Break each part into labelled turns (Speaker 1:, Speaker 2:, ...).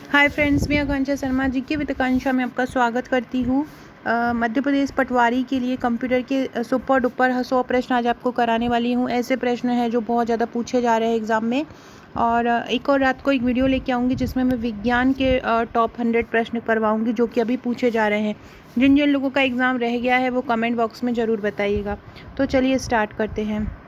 Speaker 1: Hi friends, मैं आकांक्षा शर्मा जी के with आकांक्षा में आपका स्वागत करती हूँ। मध्य प्रदेश पटवारी के लिए कंप्यूटर के सुपर डुपर 100 प्रश्न आज आपको कराने वाली हूँ। ऐसे प्रश्न हैं जो बहुत ज़्यादा पूछे जा रहे हैं एग्ज़ाम में। और एक और रात को एक वीडियो लेके आऊँगी जिसमें मैं विज्ञान के टॉप 100 प्रश्न करवाऊँगी जो कि अभी पूछे जा रहे हैं। जिन जिन लोगों का एग्ज़ाम रह गया है वो कमेंट बॉक्स में ज़रूर बताइएगा। तो चलिए स्टार्ट करते हैं।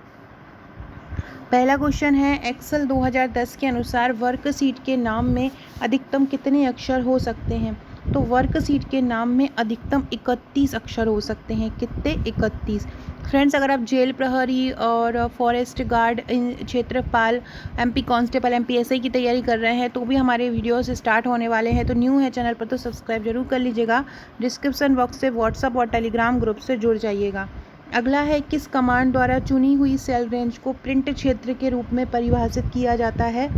Speaker 1: पहला क्वेश्चन है, एक्सेल 2010 के अनुसार वर्कशीट के नाम में अधिकतम कितने अक्षर हो सकते हैं? तो वर्कशीट के नाम में अधिकतम 31 अक्षर हो सकते हैं। कितने? 31। फ्रेंड्स, अगर आप जेल प्रहरी और फॉरेस्ट गार्ड, क्षेत्रपाल, एमपी कांस्टेबल, एमपीएसआई की तैयारी कर रहे हैं तो भी हमारे वीडियोस स्टार्ट होने वाले हैं। तो न्यू है चैनल पर तो सब्सक्राइब जरूर कर लीजिएगा। डिस्क्रिप्शन बॉक्स से व्हाट्सअप और टेलीग्राम ग्रुप से जुड़ जाइएगा। अगला है, किस कमांड द्वारा चुनी हुई सेल रेंज को प्रिंट क्षेत्र के रूप में परिभाषित किया जाता है?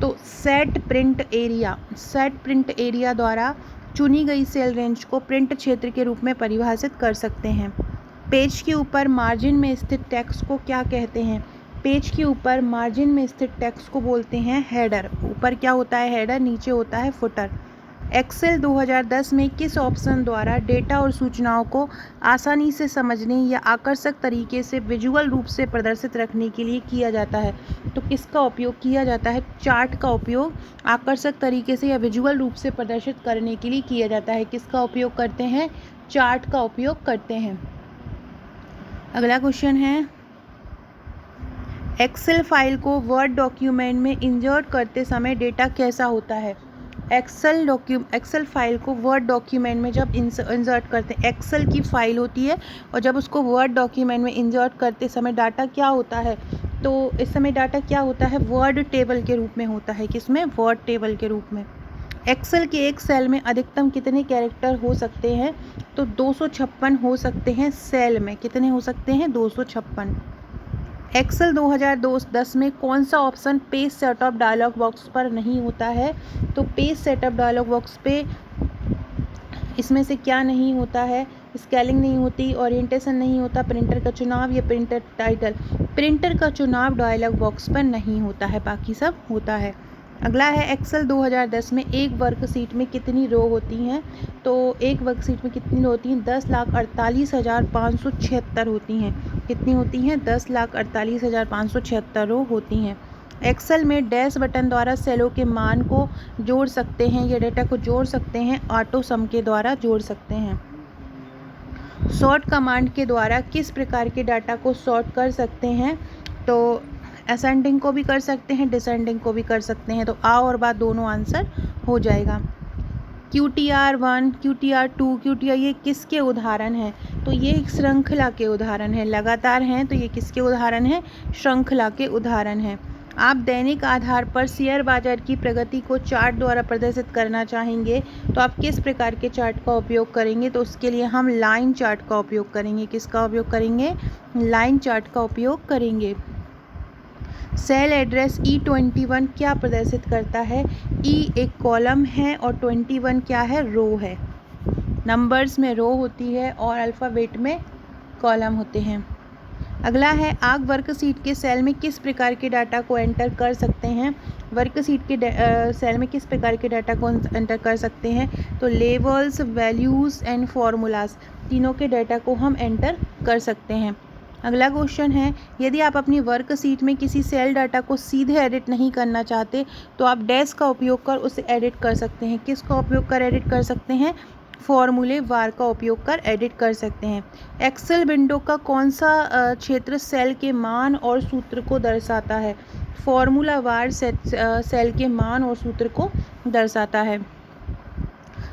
Speaker 1: तो सेट प्रिंट एरिया द्वारा चुनी गई सेल रेंज को प्रिंट क्षेत्र के रूप में परिभाषित कर सकते हैं। पेज के ऊपर मार्जिन में स्थित टेक्स्ट को क्या कहते हैं? पेज के ऊपर मार्जिन में स्थित टेक्स्ट को बोलते हैं हेडर। ऊपर क्या होता है? हेडर। नीचे होता है फुटर। एक्सेल 2010 में किस ऑप्शन द्वारा डेटा और सूचनाओं को आसानी से समझने या आकर्षक तरीके से विजुअल रूप से प्रदर्शित रखने के लिए किया जाता है? तो किसका उपयोग किया जाता है? चार्ट का उपयोग आकर्षक तरीके से या विजुअल रूप से प्रदर्शित करने के लिए किया जाता है। किसका उपयोग करते हैं? चार्ट का उपयोग करते हैं। अगला क्वेश्चन है, एक्सेल फाइल को वर्ड डॉक्यूमेंट में इंसर्ट करते समय डेटा कैसा होता है? एक्सेल फाइल को वर्ड डॉक्यूमेंट में जब इंसर्ट करते हैं, एक्सेल की फाइल होती है और जब उसको वर्ड डॉक्यूमेंट में इंसर्ट करते समय डाटा क्या होता है? तो इस समय डाटा क्या होता है? वर्ड टेबल के रूप में होता है। किसमें? वर्ड टेबल के रूप में। एक्सेल के एक सेल में अधिकतम कितने कैरेक्टर हो सकते हैं? तो 256 हो सकते हैं सेल में। कितने हो सकते हैं? 256। एक्सेल 2010 में कौन सा option page setup dialog box पर नहीं होता है? तो पेज सेटअप डायलॉग बॉक्स पे इसमें से क्या नहीं होता है? स्केलिंग नहीं होती, ओरिएंटेशन नहीं होता, प्रिंटर का चुनाव या प्रिंटर टाइटल। प्रिंटर का चुनाव डायलॉग बॉक्स पर नहीं होता है, बाकी सब होता है। अगला है, एक्सेल 2010 में एक वर्कशीट में कितनी रो होती हैं? तो एक वर्कशीट में कितनी रो होती हैं? 10,48,576 होती हैं। कितनी होती हैं? 10,48,576 रो होती हैं। एक्सेल में डैश बटन द्वारा सेलों के मान को जोड़ सकते हैं या डेटा को जोड़ सकते हैं। ऑटो सम के द्वारा जोड़ सकते हैं। सॉर्ट कमांड के द्वारा किस प्रकार के डाटा को सॉर्ट कर सकते हैं? तो असेंडिंग को भी कर सकते हैं, डिसेंडिंग को भी कर सकते हैं। तो आ और बा दोनों आंसर हो जाएगा। QTR1, QTR2, QTR ये किसके उदाहरण हैं? तो ये एक श्रृंखला के उदाहरण हैं। लगातार हैं तो ये किसके उदाहरण हैं? श्रृंखला के उदाहरण हैं। आप दैनिक आधार पर शेयर बाजार की प्रगति को चार्ट द्वारा प्रदर्शित करना चाहेंगे तो आप किस प्रकार के चार्ट का उपयोग करेंगे? तो उसके लिए हम लाइन चार्ट का उपयोग करेंगे। किसका उपयोग करेंगे? लाइन चार्ट का उपयोग करेंगे। सेल एड्रेस E21 क्या प्रदर्शित करता है? E एक कॉलम है और 21 क्या है? रो है। नंबर्स में रो होती है और अल्फ़ाबेट में कॉलम होते हैं। अगला है, आप वर्कशीट के सेल में किस प्रकार के डाटा को एंटर कर सकते हैं? वर्कशीट के सेल में किस प्रकार के डाटा को एंटर कर सकते हैं? तो लेबल्स, वैल्यूज़ एंड फार्मूलाज, तीनों के डाटा को हम एंटर कर सकते हैं। अगला क्वेश्चन है, यदि आप अपनी वर्कशीट में किसी सेल डाटा को सीधे एडिट नहीं करना चाहते तो आप डैश का उपयोग कर उसे एडिट कर सकते हैं। किसका उपयोग कर एडिट कर सकते हैं? फॉर्मूले वार का उपयोग कर एडिट कर सकते हैं। एक्सेल विंडो का कौन सा क्षेत्र सेल के मान और सूत्र को दर्शाता है? फॉर्मूला वार सेल के मान और सूत्र को दर्शाता है।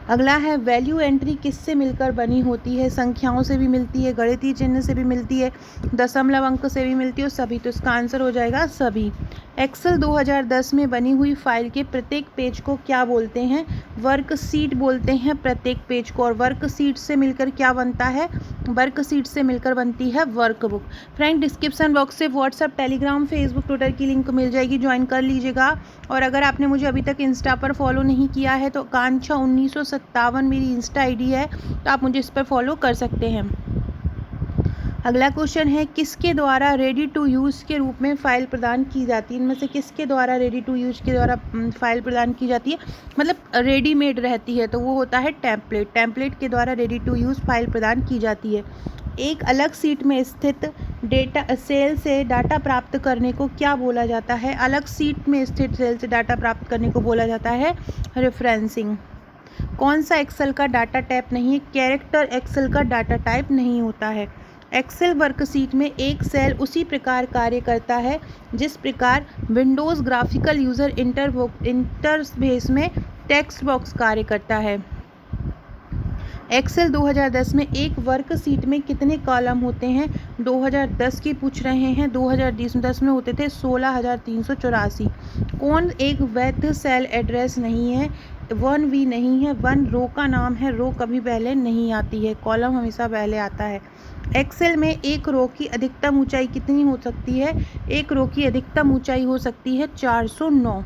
Speaker 1: अगला है, वैल्यू एंट्री किससे मिलकर बनी होती है? संख्याओं से भी मिलती है, गणितीय चिन्ह से भी मिलती है, दशमलव अंक से भी मिलती है और सभी। तो इसका आंसर हो जाएगा सभी। एक्सेल 2010 में बनी हुई फाइल के प्रत्येक पेज को क्या बोलते हैं? वर्कशीट बोलते हैं प्रत्येक पेज को। और वर्कशीट से मिलकर क्या बनता है? वर्कशीट से मिलकर बनती है वर्कबुक। फ्रेंड, डिस्क्रिप्शन बॉक्स से व्हाट्सअप, टेलीग्राम, फेसबुक, ट्विटर की लिंक मिल जाएगी, ज्वाइन कर लीजिएगा। और अगर आपने मुझे अभी तक इंस्टा पर फॉलो नहीं किया है तो आकांक्षा 1957 मेरी इंस्टा आईडी है, तो आप मुझे इस पर फॉलो कर सकते हैं। अगला क्वेश्चन है किसके द्वारा रेडी टू यूज़ के रूप में फ़ाइल प्रदान की जाती है। इनमें से किसके द्वारा रेडी टू यूज़ के द्वारा फ़ाइल प्रदान की जाती है, मतलब रेडीमेड रहती है, तो वो होता है टेम्पलेट। टेम्पलेट के द्वारा रेडी टू यूज़ फाइल प्रदान की जाती है। एक अलग सीट में स्थित डेटा सेल से डाटा प्राप्त करने को क्या बोला जाता है। अलग सीट में स्थित सेल से डाटा प्राप्त करने को बोला जाता है रेफरेंसिंग। कौन सा एक्सेल का डाटा टाइप नहीं है। कैरेक्टर एक्सेल का डाटा टाइप नहीं होता है। एक्सेल वर्कशीट में एक सेल उसी प्रकार कार्य करता है जिस प्रकार विंडोज़ ग्राफिकल यूज़र इंटरफेस में टेक्स्ट बॉक्स कार्य करता है। एक्सेल 2010 में एक वर्कशीट में कितने कॉलम होते हैं। 2010 की पूछ रहे हैं। 2010 में होते थे 16,384। कौन एक वैध सेल एड्रेस नहीं है। 1V नहीं है। 1 रो का नाम है। रो कभी पहले नहीं आती है, कॉलम हमेशा पहले आता है। एक्सेल में एक रो की अधिकतम ऊंचाई कितनी हो सकती है। एक रो की अधिकतम ऊंचाई हो सकती है 409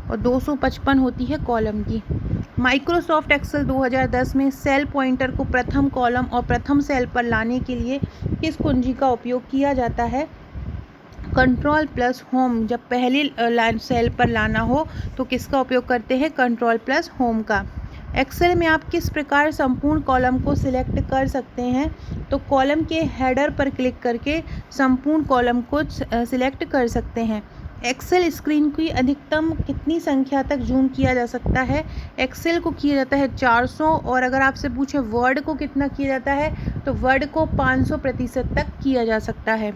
Speaker 1: और 255 होती है कॉलम की। माइक्रोसॉफ्ट एक्सेल 2010 में सेल पॉइंटर को प्रथम कॉलम और प्रथम सेल पर लाने के लिए किस कुंजी का उपयोग किया जाता है। Control plus home. जब पहली सेल पर लाना हो तो किसका उपयोग करते हैं, कंट्रोल प्लस होम का। एक्सेल में आप किस प्रकार संपूर्ण कॉलम को सिलेक्ट कर सकते हैं, तो कॉलम के हेडर पर क्लिक करके संपूर्ण कॉलम को सिलेक्ट कर सकते हैं। एक्सेल स्क्रीन की अधिकतम कितनी संख्या तक जूम किया जा सकता है। एक्सेल को किया जाता है 400 और अगर आपसे पूछे वर्ड को कितना किया जाता है तो वर्ड को 500% तक किया जा सकता है।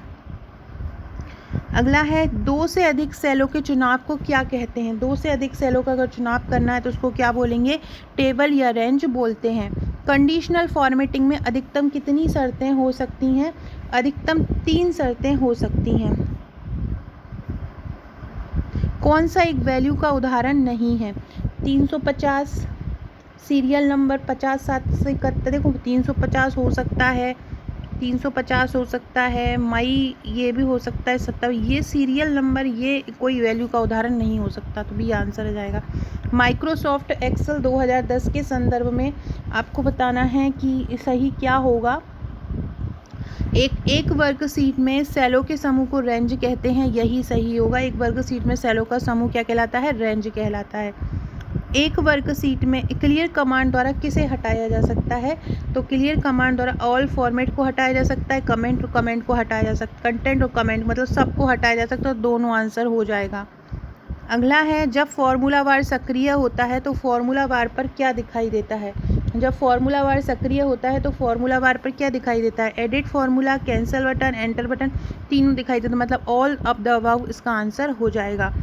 Speaker 1: अगला है 2 से अधिक सेलों के चुनाव को क्या कहते हैं। 2 से अधिक सेलों का अगर चुनाव करना है तो उसको क्या बोलेंगे, टेबल या रेंज बोलते हैं। कंडीशनल फॉर्मेटिंग में अधिकतम कितनी शर्तें हो सकती हैं। अधिकतम 3 शर्तें हो सकती हैं। कौन सा एक वैल्यू का उदाहरण नहीं है। 350, सीरियल नंबर 50 7 से 71, देखो 350 हो सकता है, 350 हो सकता है, मई ये भी हो सकता है, 70, ये सीरियल नंबर, ये कोई वैल्यू का उदाहरण नहीं हो सकता, तो भी आंसर आ जाएगा। माइक्रोसॉफ्ट एक्सेल 2010 के संदर्भ में आपको बताना है कि सही क्या होगा। एक वर्कशीट में सेलों के समूह को रेंज कहते हैं, यही सही होगा। एक वर्कशीट में सेलों का समूह क्या कहलाता है, रेंज कहलाता है। एक वर्कशीट में क्लियर कमांड द्वारा किसे हटाया जा सकता है, तो क्लियर कमांड द्वारा ऑल फॉर्मेट को हटाया जा सकता है, कमेंट और कमेंट को हटाया जा सकता है, कंटेंट और कमेंट मतलब सबको हटाया जा सकता है, तो दोनों आंसर हो जाएगा। अगला है जब फॉर्मूला बार सक्रिय होता है तो फॉर्मूला बार पर क्या दिखाई देता है। जब फॉर्मूला बार सक्रिय होता है तो फॉर्मूला बार पर क्या दिखाई देता है, edit formula, cancel button, enter button, तीनों दिखाई देते हैं, मतलब ऑल ऑफ द अबव इसका आंसर हो जाएगा।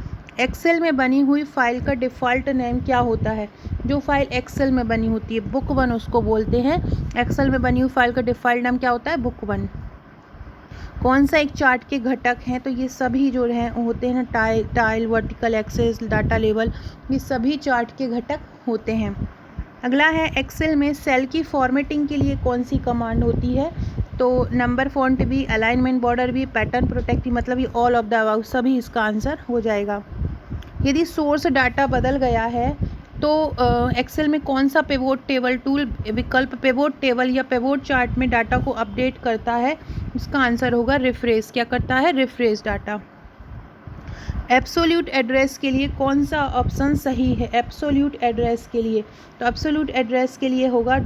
Speaker 1: एक्सेल में बनी हुई फाइल का डिफ़ॉल्ट नेम क्या होता है। जो फाइल एक्सेल में बनी होती है बुक 1 उसको बोलते हैं। एक्सेल में बनी हुई फाइल का डिफ़ॉल्ट नाम क्या होता है, बुक 1। कौन सा एक चार्ट के घटक हैं, तो ये सभी जो हैं होते हैं ना, tile, vertical access, data label, ये सभी चार्ट के घटक होते हैं। अगला है एक्सेल में सेल की फॉर्मेटिंग के लिए कौन सी कमांड होती है, तो नंबर फ़ॉन्ट भी, अलाइनमेंट बॉर्डर भी, पैटर्न प्रोटेक्ट मतलब ये ऑल ऑफ द अबव सभी इसका आंसर हो जाएगा। यदि सोर्स डाटा बदल गया है तो एक्सेल में कौन सा पिवोट टेबल टूल विकल्प पिवोट टेबल या पिवोट चार्ट में डाटा को अपडेट करता है, इसका आंसर होगा रिफ्रेश। क्या करता है, रिफ्रेश डाटा। एब्सोल्यूट एड्रेस के लिए कौन सा ऑप्शन सही है। एब्सोल्यूट एड्रेस के लिए, तो एब्सोल्यूट एड्रेस के लिए होगा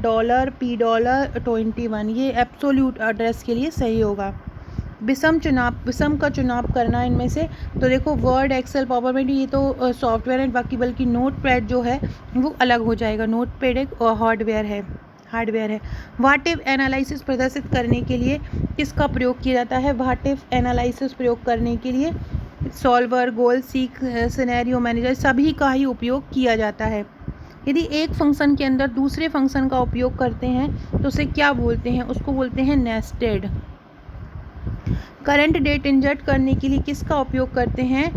Speaker 1: $P21, ये एब्सोल्यूट एड्रेस के लिए सही होगा। विषम का चुनाव करना इनमें से, तो देखो वर्ड, एक्सेल, पावरपॉइंट ये तो सॉफ्टवेयर है, बाकी बल्कि नोटपैड जो है वो अलग हो जाएगा। नोटपैड एक हार्डवेयर है। व्हाट इफ एनालिसिस प्रदर्शित करने के लिए किसका प्रयोग किया जाता है। व्हाट इफ एनालिसिस प्रयोग करने के लिए सॉल्वर, गोल सीक, सिनेरियो मैनेजर सभी का ही उपयोग किया जाता है। यदि एक फंक्शन के अंदर दूसरे फंक्शन का उपयोग करते हैं तो उसे क्या बोलते हैं, उसको बोलते हैं नेस्टेड। करंट डेट इंजर्ट करने के लिए किसका उपयोग करते हैं,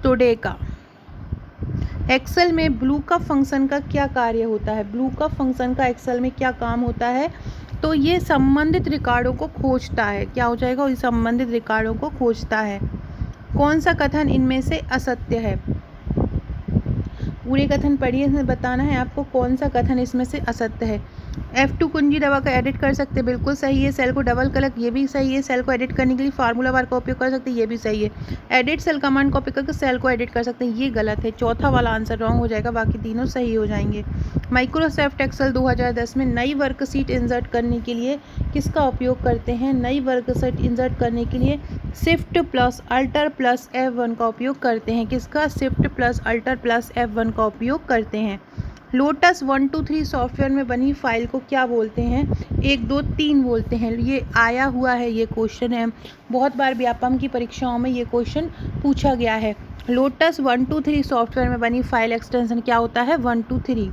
Speaker 1: टुडे का। एक्सेल में ब्लू का फंक्शन का क्या कार्य होता है। ब्लू का फंक्शन का एक्सेल में क्या काम होता है, तो ये संबंधित रिकॉर्डों को खोजता है। क्या हो जाएगा, संबंधित रिकॉर्डों को खोजता है। कौन सा कथन इनमें से असत्य है। पूरे कथन पढ़िए, इसमें बताना है आपको कौन सा कथन इसमें से असत्य है। F2 कुंजी दबा कर एडिट कर सकते हैं, बिल्कुल सही है। सेल को डबल क्लिक, ये भी सही है। सेल को एडिट करने के लिए फार्मूला बार का उपयोग कर सकते हैं, ये भी सही है। एडिट सेल कमांड कॉपी करके सेल को एडिट कर सकते हैं, ये गलत है। चौथा वाला आंसर रॉन्ग हो जाएगा, बाकी तीनों सही हो जाएंगे। माइक्रोसॉफ्ट एक्सेल 2010 में नई वर्कशीट इंसर्ट करने के लिए किसका उपयोग करते हैं? नई वर्कशीट इंसर्ट करने के लिए shift plus alter plus F1 का उपयोग करते हैं। किसका? Shift plus alter plus F1 का उपयोग करते हैं। लोटस 123 सॉफ्टवेयर में बनी फाइल को क्या बोलते हैं? 1 2 3 बोलते हैं। ये आया हुआ है, ये क्वेश्चन है, बहुत बार व्यापम की परीक्षाओं में ये क्वेश्चन पूछा गया है। लोटस 123 सॉफ्टवेयर में बनी फाइल एक्सटेंशन क्या होता है? 123।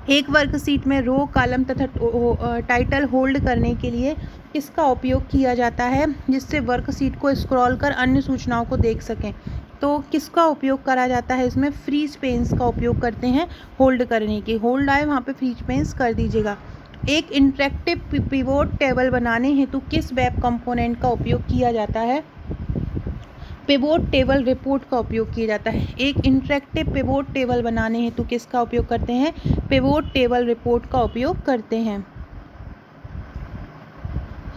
Speaker 1: एक वर्कशीट में रो, कॉलम तथा टाइटल होल्ड करने के लिए किसका उपयोग किया जाता है, जिससे वर्कशीट को स्क्रॉल कर अन्य सूचनाओं को देख सकें? तो किसका उपयोग करा जाता है इसमें? फ्री स्पेस का उपयोग करते हैं होल्ड करने के। होल्ड आए वहाँ पे फ्री स्पेस कर दीजिएगा। एक इंटरेक्टिव पिवोट टेबल बनाने हेतु किस वेब कंपोनेंट का उपयोग किया जाता है? पिवोट टेबल रिपोर्ट का उपयोग किया जाता है। एक इंटरेक्टिव पिवोट टेबल बनाने हेतु किसका उपयोग करते हैं? पिवोट टेबल रिपोर्ट का उपयोग करते हैं।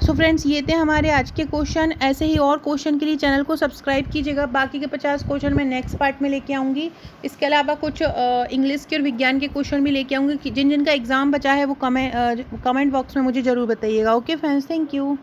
Speaker 1: सो फ्रेंड्स, ये थे हमारे आज के क्वेश्चन। ऐसे ही और क्वेश्चन के लिए चैनल को सब्सक्राइब कीजिएगा। बाकी के 50 क्वेश्चन मैं नेक्स्ट पार्ट में लेके आऊँगी। इसके अलावा कुछ इंग्लिश के और विज्ञान के क्वेश्चन भी लेके आऊँगी। जिन जिनका एग्ज़ाम बचा है वो कमेंट बॉक्स में मुझे ज़रूर बताइएगा। Okay friends, thank you.